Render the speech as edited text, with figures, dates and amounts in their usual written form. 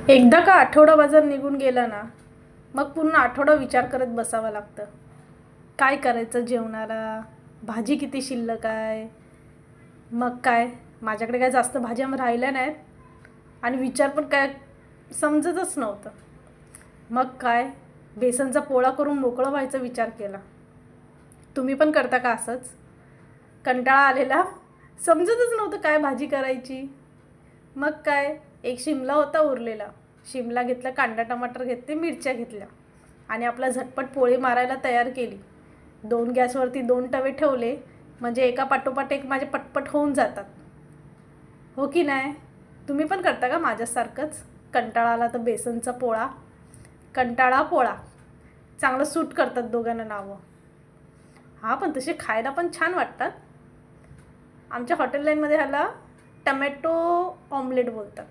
एकदा का आठवडा बाजार निघून गेला ना, मग पुन्हा आठवडा विचार करत बसावं लागतं. काय करायचं जेवणाला, भाजी किती शिल्लक आहे. मग काय, माझ्याकडे काय जास्त भाज्या राहिल्या नाहीत आणि विचार पण काय समजतच नव्हतं. मग काय, बेसनचा पोळा करून मोकळं व्हायचा विचार केला. तुम्ही पण करता का असंच? कंटाळा आलेला, समजतच नव्हतं काय भाजी करायची. मग काय, एक शिमला होता उरलेला. शिमला घेतला, कांदा टमाटर घेतले, मिरच्या घेतल्या आणि आपला झटपट पोळी मारायला तयार केली. गॅसवरती 2 तवे ठेवले, म्हणजे एका पाठोपाठ एक माझे पटपट होऊन जातात. हो की नाही? तुम्ही पण करता का माझ्यासारखंच? कंटाळा आला तर बेसनचा पोळा, कंटाळा पोळा चांगलं सूट करतात दोघांना नावं. हां, पण तसे खायला पण छान वाटतात. आमच्या हॉटेल लाईनमध्ये ह्याला टमॅटो ऑमलेट बोलतात.